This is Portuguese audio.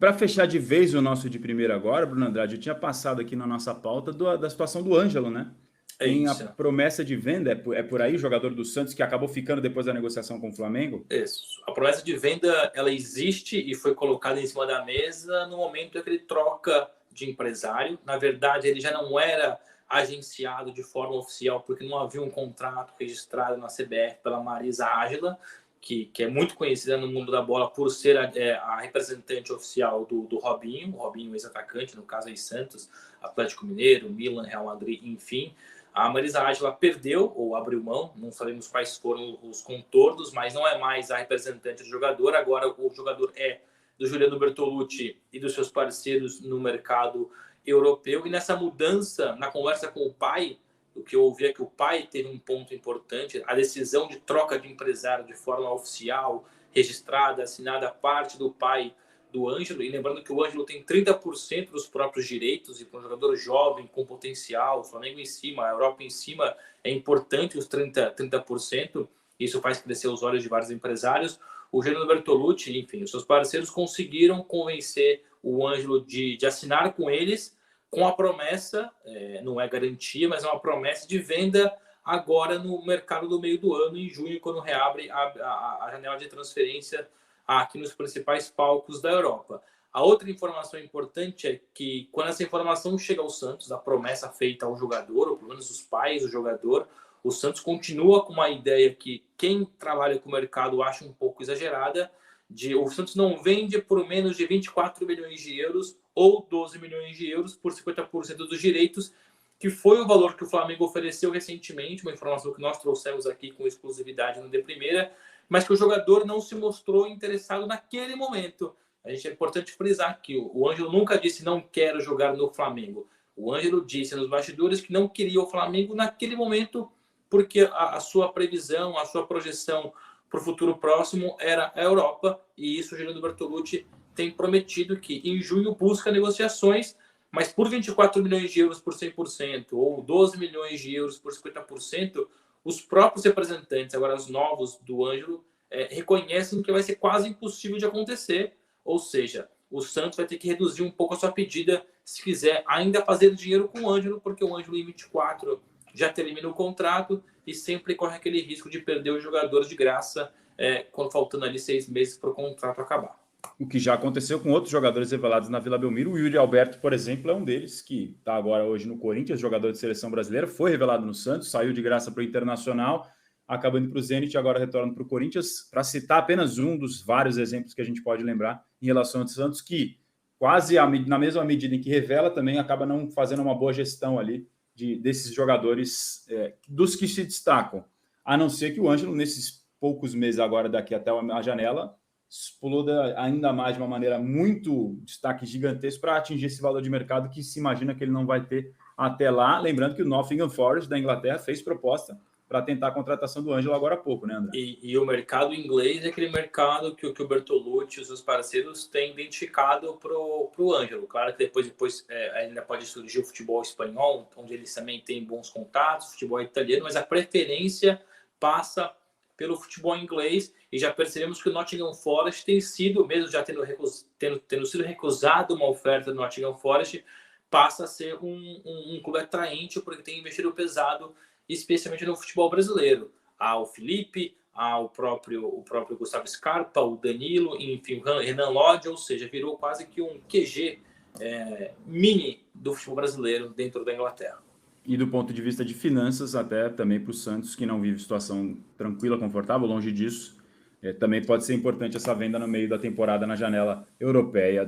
para fechar de vez o nosso de primeira agora, Bruno Andrade, eu tinha passado aqui na nossa pauta da situação do Ângelo, né? É Tem a isso. promessa de venda, é por aí, o jogador do Santos, que acabou ficando depois da negociação com o Flamengo? Isso. A promessa de venda, ela existe e foi colocada em cima da mesa no momento que ele troca de empresário. Na verdade, ele já não era agenciado de forma oficial, porque não havia um contrato registrado na CBF pela Marisa Ávila, que é muito conhecida no mundo da bola por ser a representante oficial do Robinho, o Robinho ex-atacante, no caso aí Santos, Atlético Mineiro, Milan, Real Madrid, enfim. A Marisa Ávila perdeu ou abriu mão, não sabemos quais foram os contornos, mas não é mais a representante do jogador. Agora o jogador é do Juliano Bertolucci e dos seus parceiros no mercado europeu. E nessa mudança, na conversa com o pai, o que eu ouvi é que o pai teve um ponto importante, a decisão de troca de empresário de forma oficial, registrada, assinada a parte do pai do Ângelo, e lembrando que o Ângelo tem 30% dos próprios direitos, e para um jogador jovem, com potencial, o Flamengo em cima, a Europa em cima, é importante os 30%, isso faz crescer os olhos de vários empresários. O Juliano Bertolucci, enfim, os seus parceiros conseguiram convencer o Ângelo de assinar com eles, com a promessa, não é garantia, mas é uma promessa de venda agora no mercado do meio do ano, em junho, quando reabre a janela de transferência aqui nos principais palcos da Europa. A outra informação importante é que quando essa informação chega ao Santos, a promessa feita ao jogador, ou pelo menos os pais do jogador, o Santos continua com uma ideia que quem trabalha com o mercado acha um pouco exagerada, de o Santos não vende por menos de 24 milhões de euros ou 12 milhões de euros por 50% dos direitos, que foi o valor que o Flamengo ofereceu recentemente, uma informação que nós trouxemos aqui com exclusividade no De Primeira, mas que o jogador não se mostrou interessado naquele momento. É importante frisar que o Ângelo nunca disse não quero jogar no Flamengo. O Ângelo disse nos bastidores que não queria o Flamengo naquele momento, porque a sua previsão, a sua projeção para o futuro próximo era a Europa, e isso o Juliano Bertolucci tem prometido que em junho busca negociações, mas por 24 milhões de euros por 100% ou 12 milhões de euros por 50%, os próprios representantes, agora os novos do Ângelo, reconhecem que vai ser quase impossível de acontecer, ou seja, o Santos vai ter que reduzir um pouco a sua pedida se quiser ainda fazer dinheiro com o Ângelo, porque o Ângelo em 24 já termina o contrato e sempre corre aquele risco de perder os jogadores de graça quando faltando ali 6 meses para o contrato acabar. O que já aconteceu com outros jogadores revelados na Vila Belmiro. O Yuri Alberto, por exemplo, é um deles, que está agora hoje no Corinthians, jogador de seleção brasileira, foi revelado no Santos, saiu de graça para o Internacional, acabou indo para o Zenit e agora retorna para o Corinthians, para citar apenas um dos vários exemplos que a gente pode lembrar em relação ao Santos, que quase na mesma medida em que revela, também acaba não fazendo uma boa gestão ali desses jogadores, dos que se destacam. A não ser que o Ângelo, nesses poucos meses agora, daqui até a janela, pulou ainda mais de uma maneira muito destaque gigantesco para atingir esse valor de mercado que se imagina que ele não vai ter até lá. Lembrando que o Nottingham Forest da Inglaterra fez proposta para tentar a contratação do Ângelo agora há pouco, né, André? E o mercado inglês é aquele mercado que o Bertolucci e os seus parceiros têm identificado para o Ângelo. Claro que depois ainda pode surgir o futebol espanhol, onde eles também têm bons contatos, futebol italiano, mas a preferência passa pelo futebol inglês, e já percebemos que o Nottingham Forest tem sido, mesmo já tendo sido recusado uma oferta do Nottingham Forest, passa a ser um clube atraente, porque tem investido pesado, especialmente no futebol brasileiro. Há o Felipe, há o próprio Gustavo Scarpa, o Danilo, enfim, o Renan Lodge, ou seja, virou quase que um QG mini do futebol brasileiro dentro da Inglaterra. E do ponto de vista de finanças, até também para o Santos, que não vive situação tranquila, confortável, longe disso, também pode ser importante essa venda no meio da temporada na janela europeia.